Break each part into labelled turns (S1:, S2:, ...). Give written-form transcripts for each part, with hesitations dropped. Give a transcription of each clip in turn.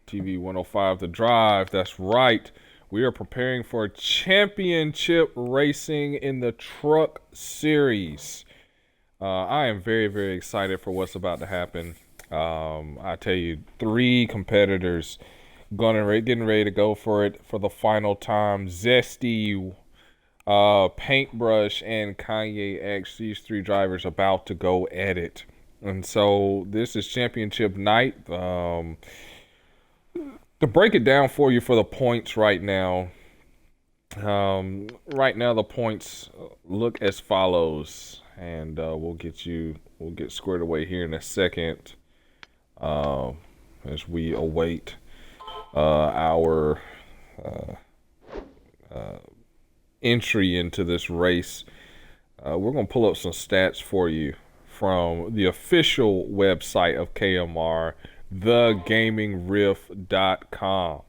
S1: TV 105 The Drive. That's right. We are preparing for championship racing in the Truck Series. I am very, very excited for what's about to happen. I tell you, three competitors getting ready to go for it for the final time. Zesty, Paintbrush, and Kanye X. These three drivers about to go at it. And so this is championship night. To break it down for you for the points right now, the points look as follows, and we'll get squared away here in a second as we await our entry into this race. We're gonna pull up some stats for you from the official website of KMR, thegamingriff.com.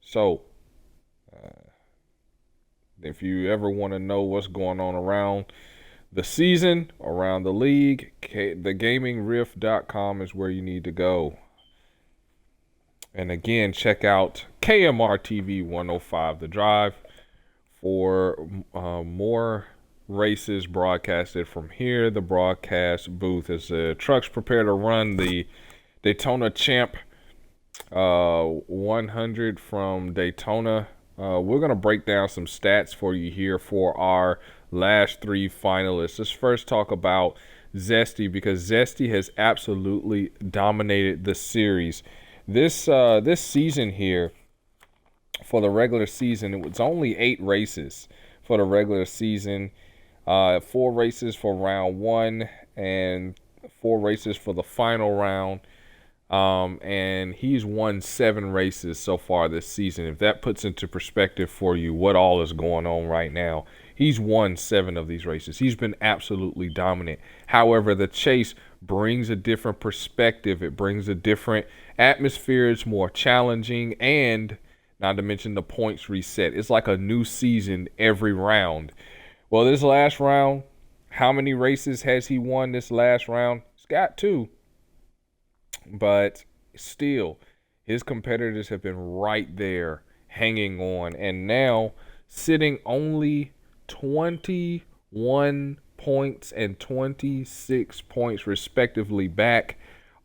S1: So, if you ever want to know what's going on around the season, around the league, thegamingriff.com is where you need to go. And again, check out KMR TV 105 The Drive for more races broadcasted from here, the broadcast booth, as the trucks prepare to run the Daytona Champ 100 from Daytona. We're going to break down some stats for you here for our last three finalists. Let's first talk about Zesty, because Zesty has absolutely dominated the series. This season here, for the regular season, it was only 8 races for the regular season. 4 races for round 1 and 4 races for the final round. And he's won 7 races so far this season. If that puts into perspective for you what all is going on right now, he's won 7 of these races. He's been absolutely dominant. However, the chase brings a different perspective. It brings a different atmosphere. It's more challenging, and not to mention the points reset. It's like a new season every round. Well, this last round, how many races has he won this last round? He's got 2. But still, his competitors have been right there hanging on. And now, sitting only 21 points and 26 points respectively back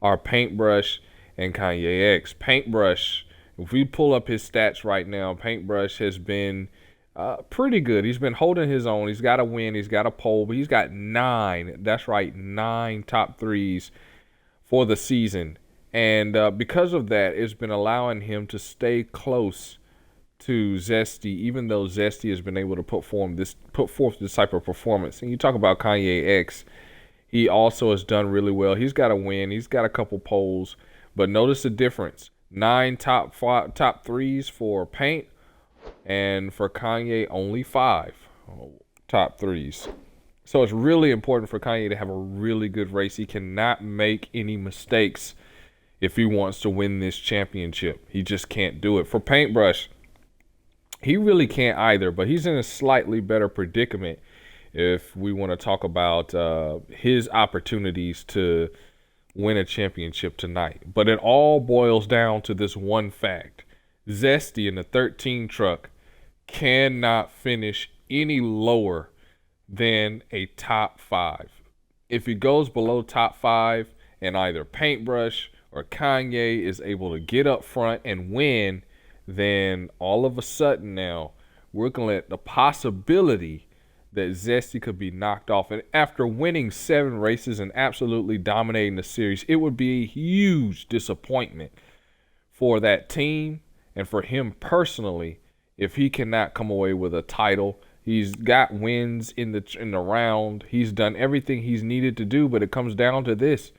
S1: are Paintbrush and Kanye X. Paintbrush, if we pull up his stats right now, Paintbrush has been pretty good. He's been holding his own. He's got a win. He's got a pole, but he's got 9. That's right, 9 top 3s for the season. And because of that, it's been allowing him to stay close to Zesty, even though Zesty has been able to put forth this type of performance. And you talk about Kanye X, he also has done really well. He's got a win. He's got a couple poles. But notice the difference. 9 top 3s for Paint, and for Kanye, only 5 top 3s. So it's really important for Kanye to have a really good race. He cannot make any mistakes if he wants to win this championship. He just can't do it. For Paintbrush, he really can't either, but he's in a slightly better predicament if we want to talk about his opportunities to win a championship tonight. But it all boils down to this one fact. Zesty in the 13 truck cannot finish any lower than a top 5. If he goes below top 5 and either Paintbrush or Kanye is able to get up front and win, then all of a sudden now we're looking at the possibility that Zesty could be knocked off. And after winning 7 races and absolutely dominating the series, it would be a huge disappointment for that team and for him personally if he cannot come away with a title. He's got wins in the round. He's done everything he's needed to do, but it comes down to this.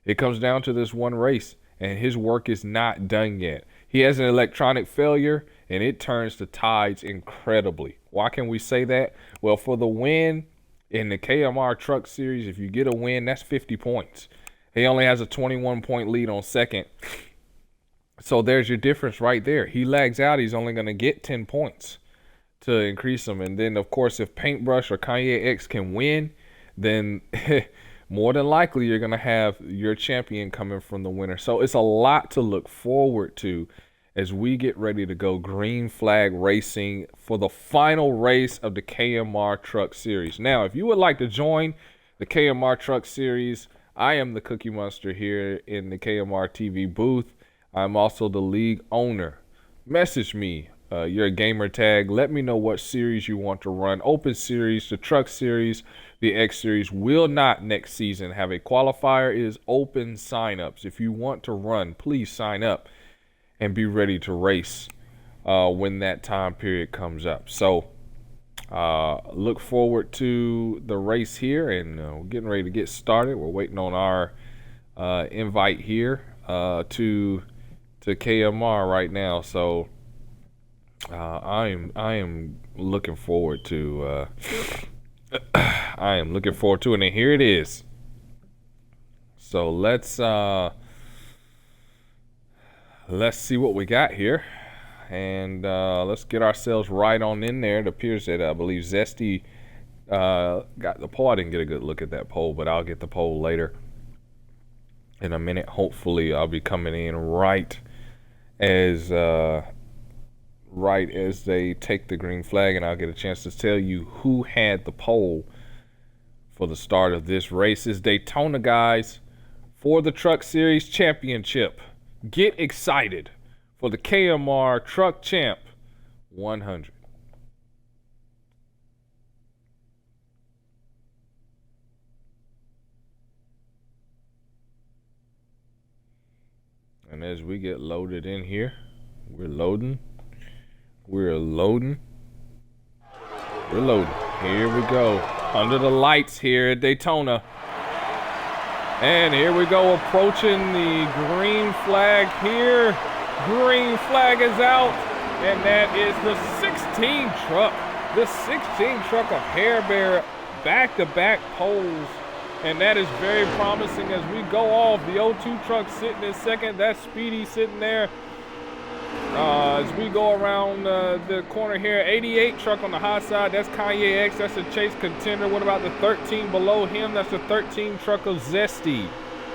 S1: It comes down to this one race, and his work is not done yet. He has an electronic failure, and it turns the tides incredibly. Why can we say that? Well, for the win in the KMR Truck Series, if you get a win, that's 50 points. He only has a 21-point lead on second. So there's your difference right there. He lags out. He's only going to get 10 points to increase him. And then, of course, if Paintbrush or Kanye X can win, then more than likely you're going to have your champion coming from the winner. So it's a lot to look forward to as we get ready to go green flag racing for the final race of the KMR Truck Series. Now, if you would like to join the KMR Truck Series, I am the Cookie Monster here in the KMR TV booth. I'm also the league owner. Message me your gamer tag. Let me know what series you want to run. Open Series, the Truck Series, the X Series will not next season have a qualifier. It is open signups. If you want to run, please sign up and be ready to race when that time period comes up. So look forward to the race here, and we're getting ready to get started. We're waiting on our invite here to KMR right now. So I am looking forward to I am looking forward to it, and here it is. So let's see what we got here, and let's get ourselves right on in there. It appears that I believe Zesty got the poll. I didn't get a good look at that poll, but I'll get the poll later in a minute. Hopefully I'll be coming in right as they take the green flag, and I'll get a chance to tell you who had the poll for the start of this race. It's Daytona, guys, for the Truck Series Championship. Get excited for the KMR Truck Champ 100. And as we get loaded in here, we're loading. Here we go. Under the lights here at Daytona. And here we go, approaching the green flag here. Green flag is out, and that is the 16 truck. The 16 truck of Hair Bear back-to-back poles. And that is very promising as we go off. The 02 truck sitting in second. That's Speedy sitting there. As we go around the corner here, 88 truck on the high side, that's Kanye X, that's a chase contender. What about the 13 below him? That's the 13 truck of Zesty.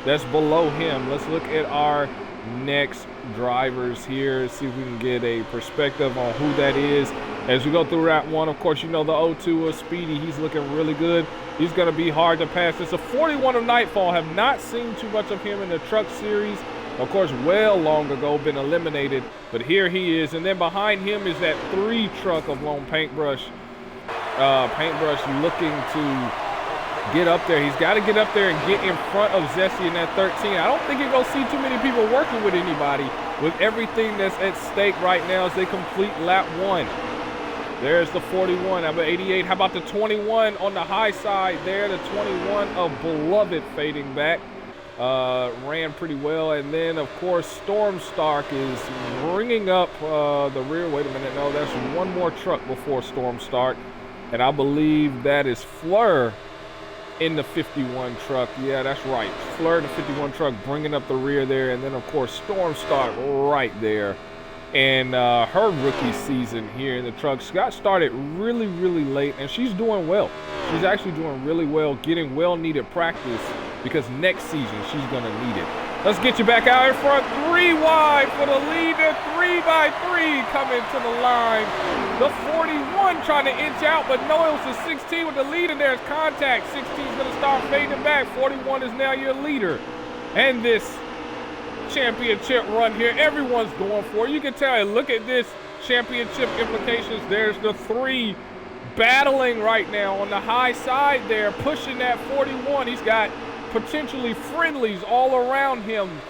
S1: That's below him. Let's look at our next drivers here, see if we can get a perspective on who that is. As we go through Route 1, of course, you know the 02 of Speedy. He's looking really good. He's going to be hard to pass. It's a 41 of Nightfall. Have not seen too much of him in the Truck Series. Of course, well long ago, been eliminated, but here he is. And then behind him is that 3 truck of Lone Paintbrush. Paintbrush looking to get up there. He's got to get up there and get in front of Zesty in that 13. I don't think you're going to see too many people working with anybody with everything that's at stake right now as they complete lap 1. There's the 41, how about 88? How about the 21 on the high side there? The 21 of Beloved fading back. Ran pretty well. And then, of course, Storm Stark is bringing up the rear. Wait a minute. No, that's one more truck before Storm Stark. And I believe that is Fleur in the 51 truck. Yeah, that's right. Fleur, the 51 truck, bringing up the rear there. And then, of course, Storm Stark right there. And her rookie season here in the trucks got started really, really late, and she's doing well. She's actually doing really well, getting well-needed practice because next season she's going to need it. Let's get you back out in front. 3 wide for the leader. 3x3 coming to the line. The 41 trying to inch out, but no, it was the 16 with the leader. There's contact. 16 is going to start fading back. 41 is now your leader. And this championship run here, everyone's going for it. You can tell, look at this championship implications. There's the 3 battling right now on the high side there, pushing that 41. He's got potentially friendlies all around him.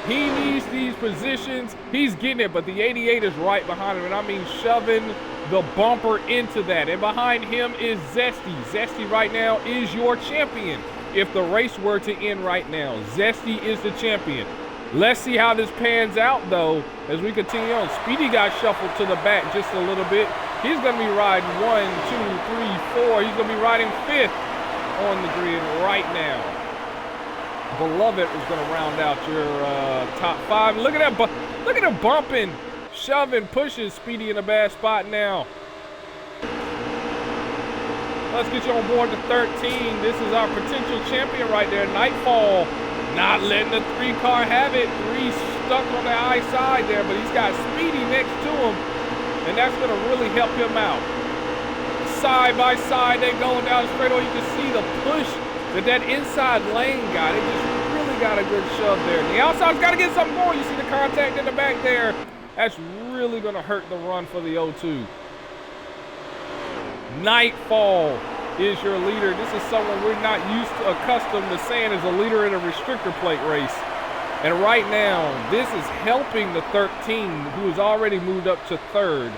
S1: He needs these positions. He's getting it, but the 88 is right behind him, and I mean shoving the bumper into that. And behind him is Zesty. Zesty right now is your champion. If the race were to end right now, Zesty is the champion. Let's see how this pans out, though, as we continue on. Speedy got shuffled to the back just a little bit. He's going to be riding 1, 2, 3, 4. He's going to be riding 5th on the grid right now. Beloved is going to round out your top 5. Look at that. Look at him bumping, shoving, pushing Speedy in a bad spot now. Let's get you on board the 13. This is our potential champion right there, Nightfall. Not letting the 3 car have it. 3 stuck on the high side there, but he's got Speedy next to him, and that's going to really help him out. Side by side, they going down the straightaway. You can see the push that inside lane got. It just really got a good shove there. And the outside's got to get something going. You see the contact in the back there. That's really going to hurt the run for the 0-2. Nightfall is your leader. This is someone we're not accustomed to saying is a leader in a restrictor plate race. And right now, this is helping the 13, who has already moved up to third.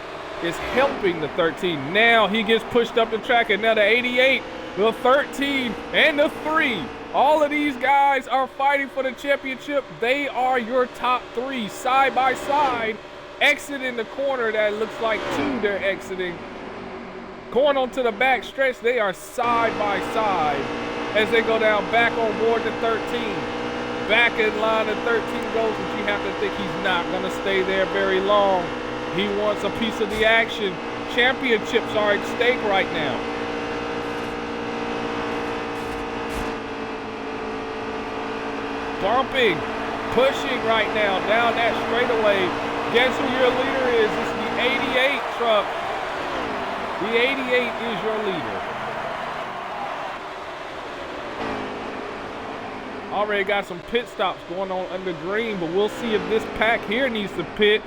S1: Is helping the 13. Now he gets pushed up the track, and now the 88, the 13, and the 3. All of these guys are fighting for the championship. They are your top 3 side by side. Exiting the corner, that looks like 2 they're exiting. Going onto the back stretch, they are side by side as they go down back on board the 13. Back in line, the 13 goes, but you have to think he's not going to stay there very long. He wants a piece of the action. Championships are at stake right now. Bumping, pushing right now down that straightaway. Guess who your leader is? It's the 88 truck. The 88 is your leader. Already got some pit stops going on under green, but we'll see if this pack here needs to pit.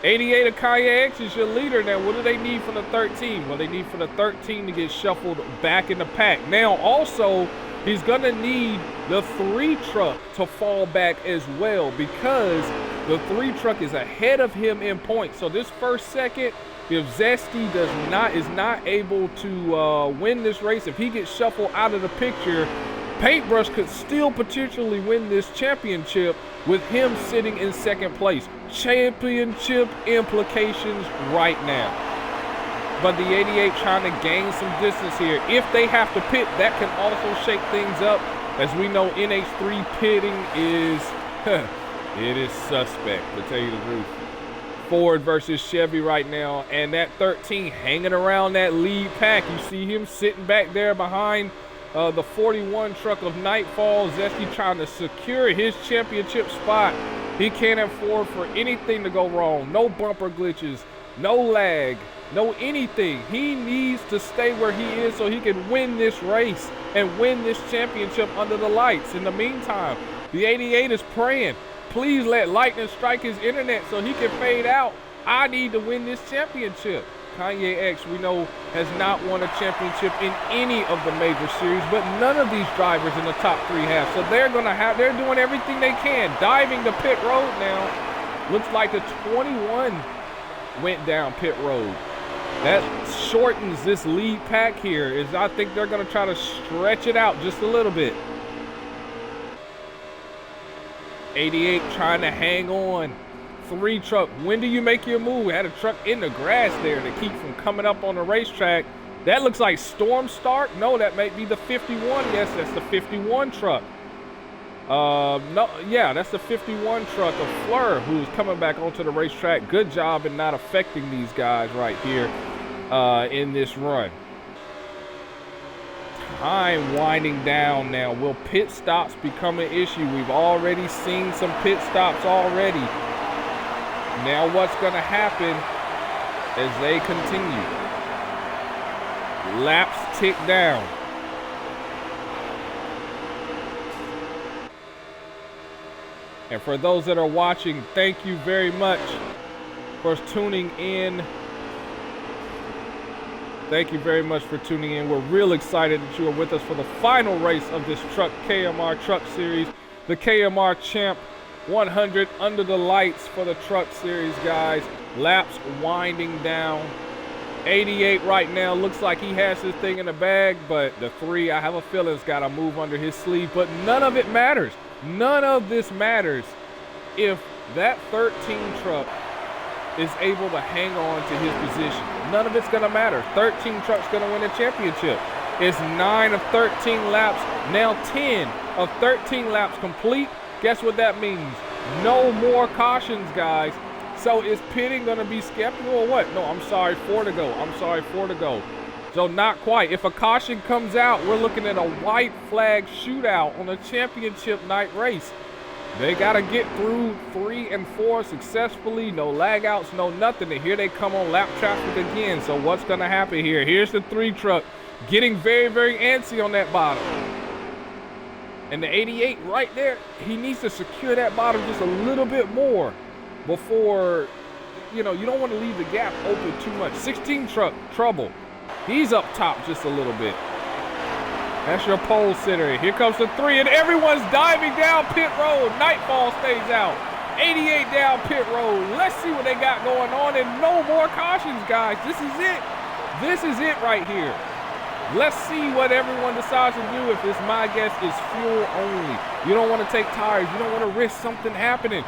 S1: 88 of KMR is your leader. Now, what do they need from the 13? Well, they need for the 13 to get shuffled back in the pack. Now, also, he's going to need the 3 truck to fall back as well, because the 3 truck is ahead of him in points. So this first second, if Zesty is not able to win this race, if he gets shuffled out of the picture, Paintbrush could still potentially win this championship with him sitting in second place. Championship implications right now. But the 88 trying to gain some distance here. If they have to pit, that can also shake things up. As we know, NH3 pitting is, it is suspect, to tell you the truth. Ford versus Chevy right now, and that 13 hanging around that lead pack. You see him sitting back there behind the 41 truck of Nightfall. Zesty trying to secure his championship spot. He can't afford for anything to go wrong. No bumper glitches, no lag, no anything. He needs to stay where he is so he can win this race and win this championship under the lights. In the meantime, the 88 is praying, please let lightning strike his internet so he can fade out. I need to win this championship. KMR, we know, has not won a championship in any of the major series, but none of these drivers in the top 3 have. So they're doing everything they can. Diving to pit road now. Looks like the 21 went down pit road. That shortens this lead pack here. I think they're going to try to stretch it out just a little bit. 88 trying to hang on. 3 truck. When do you make your move? We had a truck in the grass there to keep from coming up on the racetrack. That looks like Storm Start. No, that may be the 51. Yes, that's the 51 truck. No, yeah, that's the 51 truck of Fleur, who's coming back onto the racetrack. Good job in not affecting these guys right here in this run. Time winding down now. Will pit stops become an issue? We've already seen some pit stops already. Now what's going to happen as they continue? Laps tick down. And for those that are watching, thank you very much for tuning in. Thank you very much for tuning in. We're real excited that you are with us for the final race of this KMR Truck Series. The KMR Champ 100 under the lights for the Truck Series, guys. Laps winding down. 88 right now looks like he has his thing in the bag, but the 3, I have a feeling, has got to move under his sleeve. But none of it matters. None of this matters if that 13 truck is able to hang on to his position. None of it's going to matter. 13 truck's going to win the championship. It's 9 of 13 laps, now 10 of 13 laps complete. Guess what that means? No more cautions, guys. So is pitting going to be skeptical or what? No, I'm sorry, 4 to go. I'm sorry, 4 to go. So not quite. If a caution comes out, we're looking at a white flag shootout on a championship night race. They got to get through 3 and 4 successfully. No lag outs, no nothing. And here they come on lap traffic again. So what's going to happen here? Here's the 3 truck getting very, very antsy on that bottom. And the 88 right there, he needs to secure that bottom just a little bit more before, you know, you don't want to leave the gap open too much. 16 truck, trouble. He's up top just a little bit. That's your pole sitter. Here comes the 3, and everyone's diving down pit road. Nightfall stays out. 88 down pit road. Let's see what they got going on, and no more cautions, guys. This is it. This is it right here. Let's see what everyone decides to do. If it's my guess, is fuel only. You don't want to take tires. You don't want to risk something happening.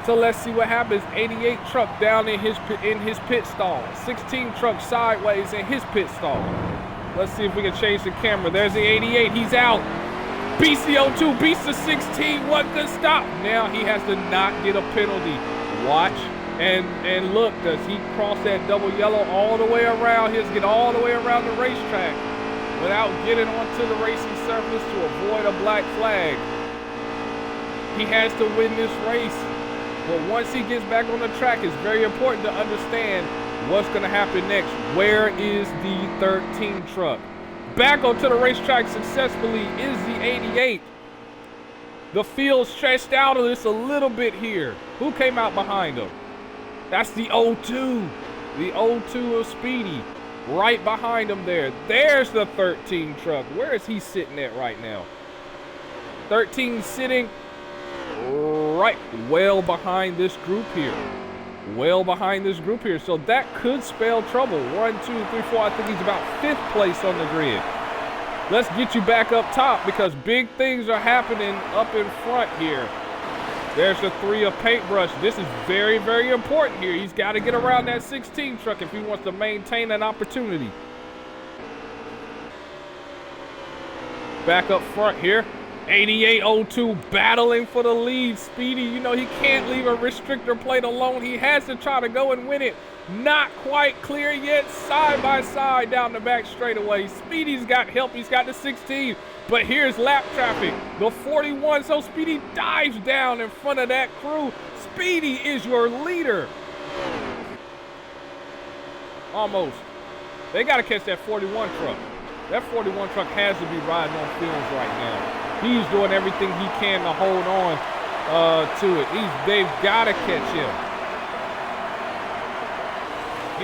S1: So let's see what happens. 88 truck down in his pit stall. 16 truck sideways in his pit stall. Let's see if we can change the camera. There's the 88. He's out. Beats the 02. Beats the 16. What good stop? Now he has to not get a penalty. Watch and look. Does he cross that double yellow all the way around? He has to get all the way around the racetrack without getting onto the racing surface to avoid a black flag. He has to win this race. But once he gets back on the track, it's very important to understand what's going to happen next. Where is the 13 truck? Back onto the racetrack successfully is the 88. The field stretched out just a little bit here. Who came out behind him? That's the 02. The 02 of Speedy. Right behind him there. There's the 13 truck. Where is he sitting at right now? 13 sitting right well behind this group here. Well behind this group here. So that could spell trouble. 1, 2, 3, 4. I think he's about 5th place on the grid. Let's get you back up top because big things are happening up in front here. There's the 3 of Paintbrush. This is very, very important here. He's got to get around that 16 truck if he wants to maintain an opportunity. Back up front here. 8802 battling for the lead. Speedy, you know, he can't leave a restrictor plate alone. He has to try to go and win it. Not quite clear yet. Side by side down the back straightaway. Speedy's got help. He's got the 16. But here's lap traffic. The 41. So Speedy dives down in front of that crew. Speedy is your leader. Almost. They got to catch that 41 truck. That 41 truck has to be riding on films right now. He's doing everything he can to hold on to it. They've got to catch him.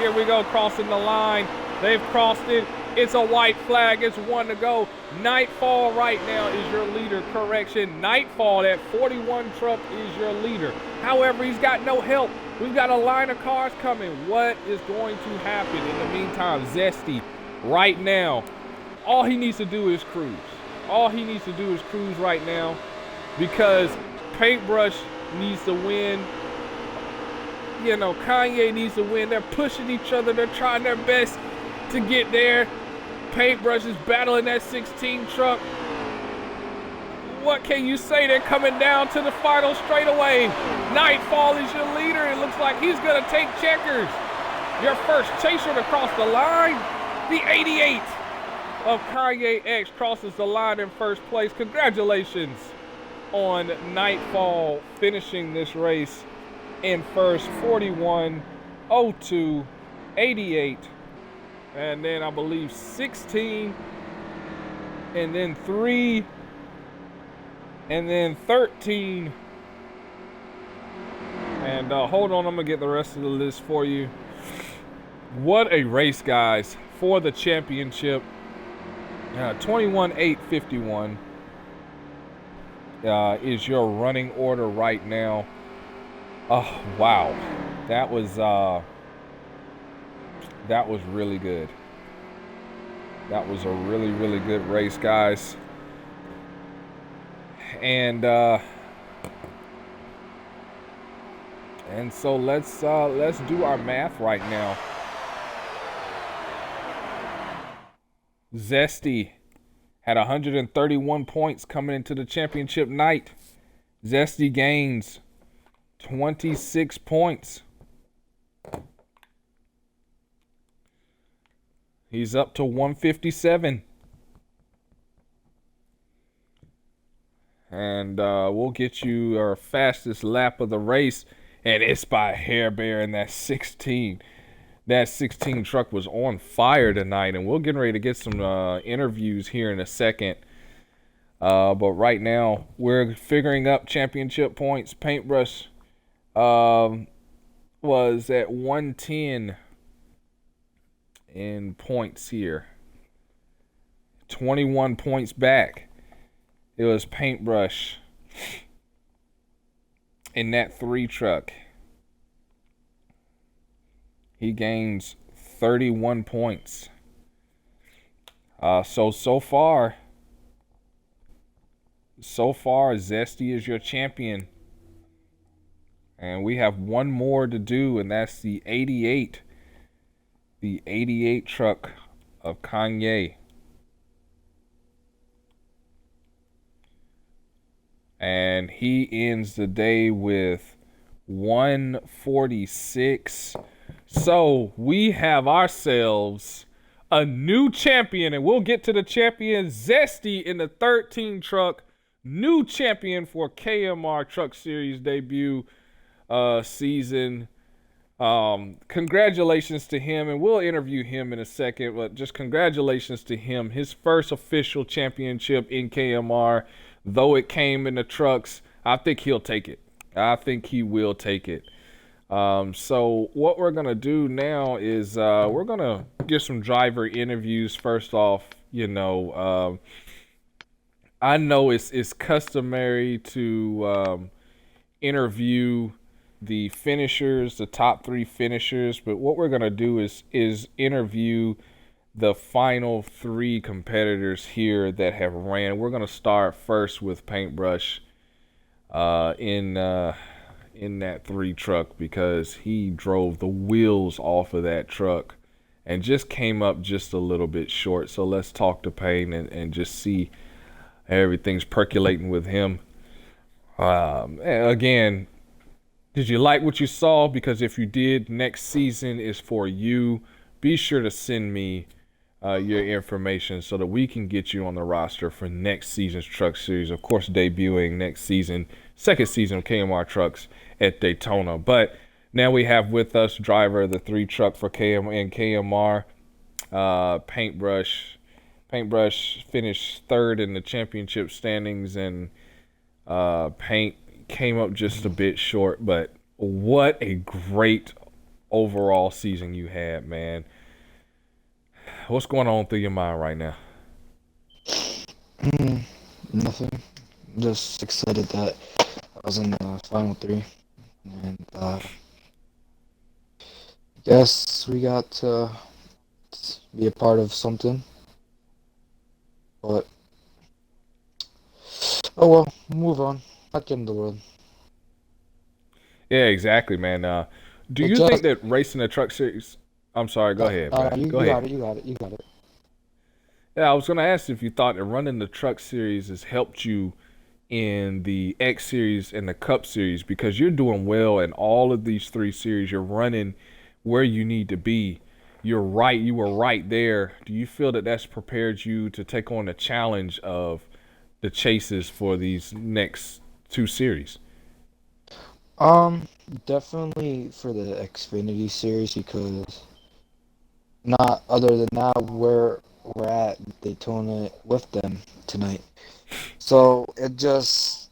S1: Here we go, crossing the line. They've crossed it. It's a white flag. It's 1 to go. Nightfall right now is your leader. Correction. Nightfall, that 41 truck is your leader. However, he's got no help. We've got a line of cars coming. What is going to happen in the meantime? Zesty right now. All he needs to do is cruise. All he needs to do is cruise right now because Paintbrush needs to win. You know, Kanye needs to win. They're pushing each other. They're trying their best to get there. Paintbrush is battling that 16 truck. What can you say? They're coming down to the final straightaway. Nightfall is your leader. It looks like he's going to take checkers. Your first chaser to cross the line, the 88 of Kanye X crosses the line in first place. Congratulations on Nightfall finishing this race in first. 41, 02, 88, and then I believe 16, and then 3, and then 13. And hold on, I'm gonna get the rest of the list for you. What a race, guys, for the championship. 21-8-51 is your running order right now. Oh, wow. That was really good. That was a really, really good race, guys. And so let's do our math right now. Zesty had 131 points coming into the championship night. Zesty gains 26 points. He's up to 157. and we'll get you our fastest lap of the race, and it's by a hair bear in that 16. That 16 truck was on fire tonight, and we're getting ready to get some interviews here in a second. But right now, we're figuring up championship points. Paintbrush was at 110 in points here. 21 points back. It was Paintbrush in that 3 truck. He gains 31 points. So far, Zesty is your champion. And we have one more to do, and that's the 88. The 88 truck of Kanye. And he ends the day with 146. So we have ourselves a new champion, and we'll get to the champion. Zesty in the 13 truck, new champion for KMR Truck Series debut season. Congratulations to him, and we'll interview him in a second, but just congratulations to him. His first official championship in KMR, though it came in the trucks. I think he'll take it. I think he will take it. So what we're going to do now is we're going to get some driver interviews. First off, I know it's customary to interview the finishers, the top 3 finishers, but what we're going to do is interview the final 3 competitors here that have ran. We're going to start first with Paintbrush in that 3 truck, because he drove the wheels off of that truck and just came up just a little bit short. So let's talk to Paint and just see how everything's percolating with him. Again, did you like what you saw? Because if you did, next season is for you. Be sure to send me your information so that we can get you on the roster for next season's Truck Series. Of course, debuting next season, second season of KMR Trucks at Daytona. But now we have with us driver of the 3 truck for KMR, Paintbrush. Paintbrush finished 3rd in the championship standings, and Paint came up just a bit short, but what a great overall season you had, man. What's going on through your mind right now?
S2: Nothing. Just excited that I was in the final 3, and guess we got to be a part of something. But oh well, move on. Not the end of the world.
S1: Yeah, exactly, man. Do you think that racing the Truck Series? I'm sorry. Go ahead, man.
S2: You
S1: Go ahead.
S2: You got it.
S1: Yeah, I was going to ask if you thought that running the Truck Series has helped you in the X Series and the Cup Series, because you're doing well in all of these 3 series. You're running where you need to be. You're right. You were right there. Do you feel that that's prepared you to take on the challenge of the chases for these next 2 series?
S2: Definitely for the Xfinity series, because not other than that, we're at Daytona with them tonight. So it just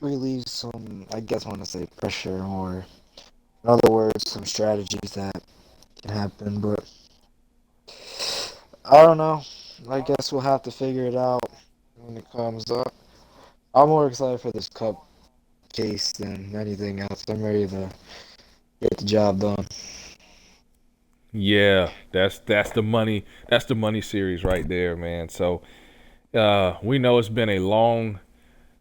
S2: relieves some, I guess I want to say, pressure, or in other words, some strategies that can happen. But I don't know. I guess we'll have to figure it out when it comes up. I'm more excited for this Cup case than anything else. I'm ready to get the job done.
S1: Yeah, that's the money. That's the money series right there, man. So we know it's been a long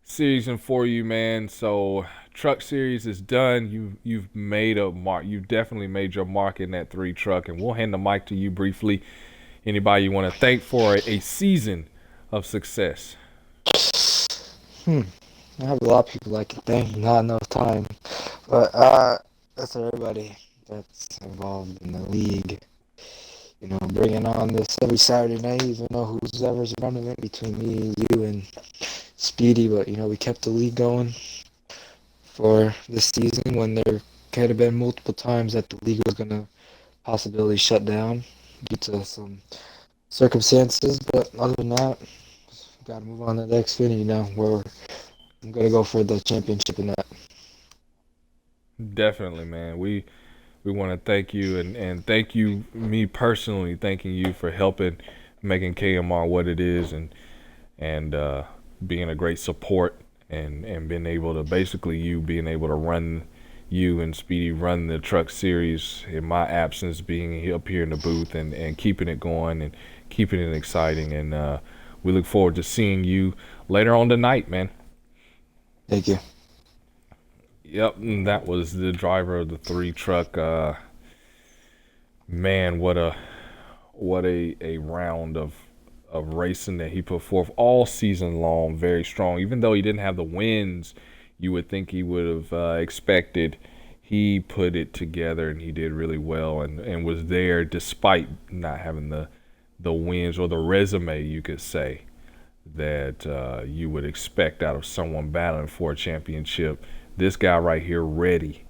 S1: season for you, man. So Truck Series is done. You've made a mark. You've definitely made your mark in that 3 truck, and we'll hand the mic to you briefly. Anybody you want to thank for a season of success?
S2: I have a lot of people I can thank, not enough time. But that's everybody that's involved in the league. bringing on this every Saturday night, even though who's ever's running it between me, you, and Speedy. But, we kept the league going for this season when there could have been multiple times that the league was going to possibly shut down due to some circumstances. But other than that, got to move on to the Xfinity now, where I'm going to go for the championship in that.
S1: Definitely, man. We want to thank you and thank you, me personally, thanking you for helping making KMR what it is and being a great support and being able to basically you being able to run you and Speedy run the truck series in my absence, being up here in the booth and keeping it going and keeping it exciting. And we look forward to seeing you later on tonight, man.
S2: Thank you.
S1: Yep, and that was the driver of the 3 truck. Man, what a round of racing that he put forth all season long. Very strong. Even though he didn't have the wins you would think he would have expected, he put it together and he did really well and was there despite not having the wins or the resume, you could say, that you would expect out of someone battling for a championship. This guy right here ready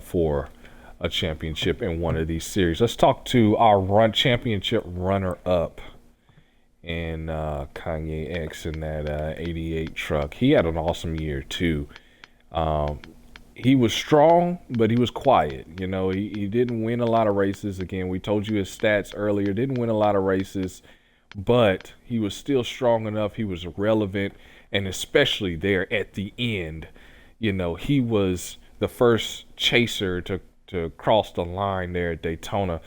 S1: for a championship in one of these series. Let's talk to our championship runner-up in Kanye X in that 88 truck. He had an awesome year too. He was strong, but he was quiet. He didn't win a lot of races. Again, we told you his stats earlier. Didn't win a lot of races, but he was still strong enough. He was relevant, and especially there at the end, he was the first chaser to cross the line there at Daytona.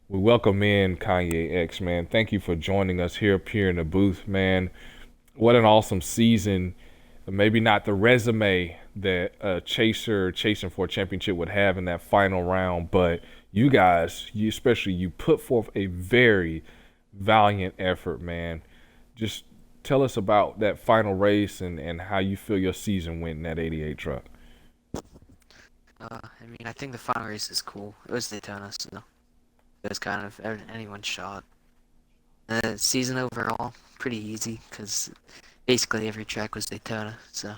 S1: We welcome in Kanye X, man. Thank you for joining us here up here in the booth, man. What an awesome season. Maybe not the resume that a chaser chasing for a championship would have in that final round, but you guys, especially you put forth a very valiant effort, man. Just tell us about that final race and how you feel your season went in that 88 truck.
S3: I think the final race is cool. It was Daytona, so it was kind of anyone's shot. The season overall, pretty easy, because basically every track was Daytona, so.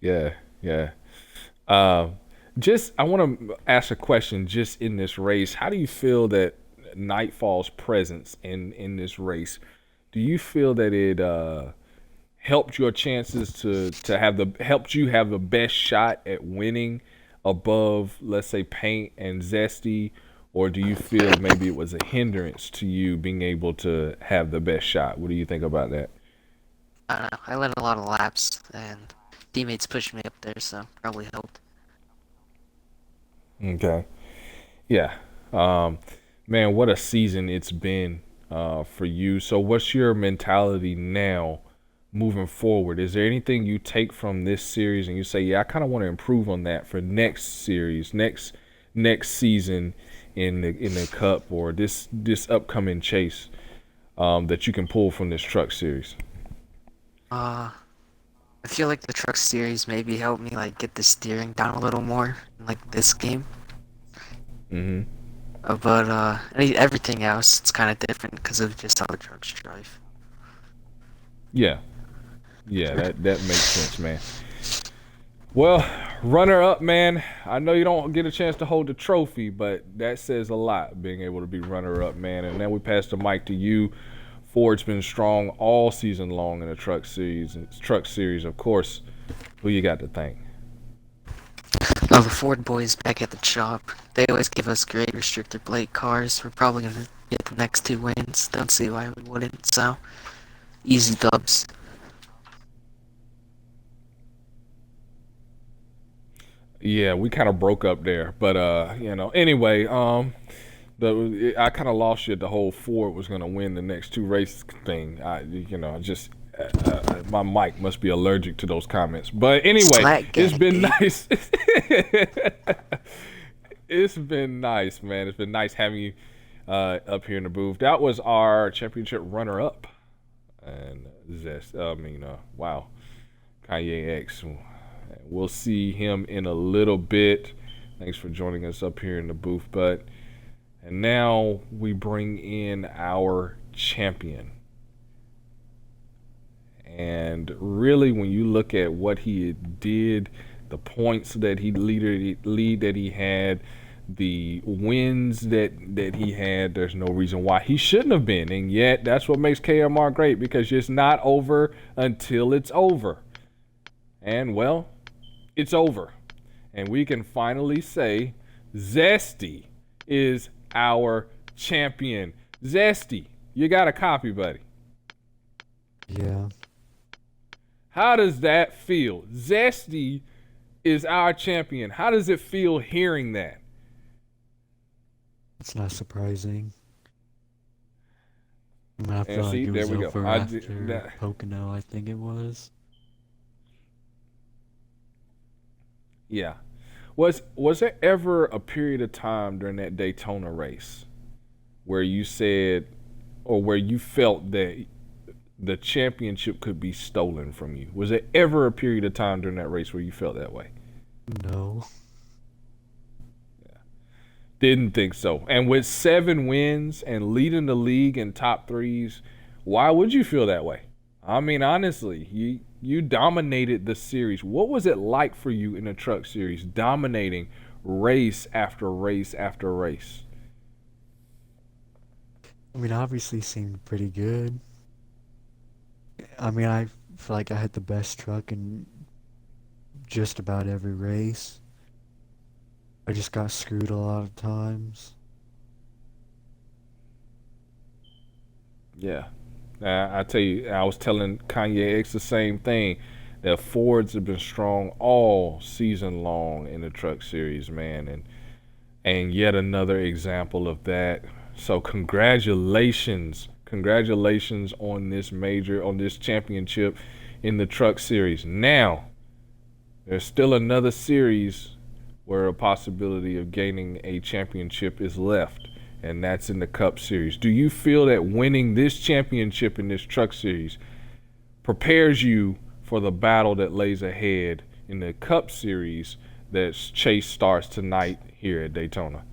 S1: Yeah, yeah. Um, I want to ask a question just in this race. How do you feel that Nightfall's presence in this race? Do you feel that it helped your chances to helped you have the best shot at winning above, let's say, Paint and Zesty, or do you feel maybe it was a hindrance to you being able to have the best shot? What do you think about that?
S3: I don't know. I led a lot of laps, and teammates pushed me up there, so probably helped.
S1: Okay. Yeah. Um, Man, what a season it's been for you. So, what's your mentality now moving forward? Is there anything you take from this series and you say, "Yeah, I kind of want to improve on that for next series, next season in the Cup or this upcoming chase that you can pull from this Truck Series?"
S3: Uh, I feel like the truck series maybe helped me like get the steering down a little more in like this game.
S1: Mm-hmm.
S3: But everything else it's kind of different because of just how the trucks drive.
S1: Yeah, yeah, that makes sense, man. Well, runner up, man. I know you don't get a chance to hold the trophy, but that says a lot, being able to be runner up, man. And then we pass the mic to you. Ford's been strong all season long in the truck series. Of course. Who you got to thank?
S3: Oh, the Ford boys back at the shop. They always give us great restrictor plate cars. We're probably gonna get the next 2 wins. Don't see why we wouldn't. So easy dubs.
S1: Yeah, we kind of broke up there, but anyway, I kind of lost you at the whole Ford was going to win the next 2 races thing. My mic must be allergic to those comments. But anyway,
S3: Slack
S1: it's
S3: gang,
S1: been
S3: dude.
S1: nice. It's been nice, man. It's been nice having you up here in the booth. That was our championship runner-up, and wow, Kanye X. We'll see him in a little bit. Thanks for joining us up here in the booth, bud. And now we bring in our champion. And really, when you look at what he did, the points that he lead that he had, the wins that he had, there's no reason why he shouldn't have been. And yet, that's what makes KMR great, because it's not over until it's over. And well, it's over. And we can finally say Zesty is our champion. Zesty, you got a copy, buddy.
S4: Yeah.
S1: How does that feel? Zesty is our champion. How does it feel hearing that?
S4: It's not surprising. I mean, I feel
S1: And
S4: like
S1: see,
S4: it
S1: there
S4: was
S1: we go.
S4: over after Pocono, I think it was.
S1: Yeah. Was there ever a period of time during that Daytona race where you said, or where you felt that the championship could be stolen from you? Was there ever a period of time during that race where you felt that way?
S4: No.
S1: Yeah. Didn't think so. And with 7 wins and leading the league in top threes, why would you feel that way? I mean, honestly, you dominated the series. What was it like for you in the Truck Series, dominating race after race after race?
S4: I mean, obviously seemed pretty good. I mean, I feel like I had the best truck in just about every race. I just got screwed a lot of times.
S1: Yeah. I tell you, I was telling Kanye X the same thing, that Fords have been strong all season long in the Truck Series, man, and yet another example of that. So congratulations on this championship in the Truck Series. Now, there's still another series where a possibility of gaining a championship is left, and that's in the Cup Series. Do you feel that winning this championship in this Truck Series prepares you for the battle that lays ahead in the Cup Series that Chase starts tonight here at Daytona?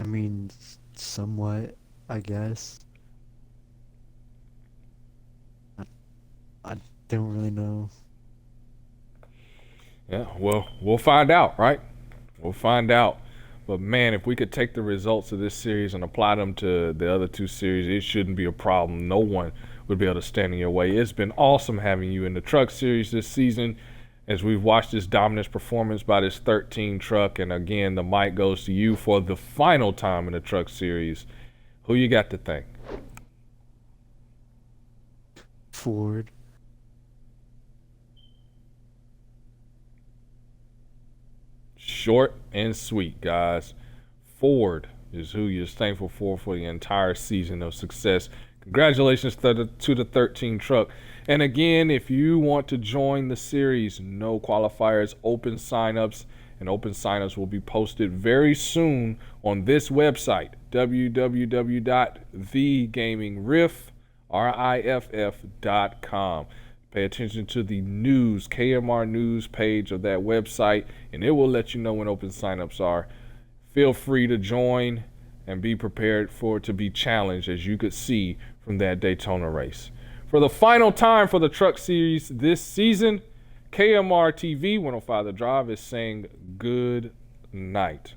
S4: I mean, somewhat, I guess. I don't really know.
S1: Yeah, well, we'll find out, right? We'll find out. But man, if we could take the results of this series and apply them to the other 2 series, it shouldn't be a problem. No one would be able to stand in your way. It's been awesome having you in the Truck Series this season as we've watched this dominant performance by this 13 truck. And again, the mic goes to you for the final time in the Truck Series. Who you got to thank?
S4: Ford.
S1: Short and sweet, guys. Ford is who you're thankful for the entire season of success. Congratulations to the 13 truck. And again, if you want to join the series, no qualifiers, open signups, and open signups will be posted very soon on this website, www.thegamingriff.com. Pay attention to the news, KMR news page of that website, and it will let you know when open signups are. Feel free to join and be prepared to be challenged, as you could see from that Daytona race. For the final time for the Truck Series this season, KMR TV 105 The Drive is saying good night.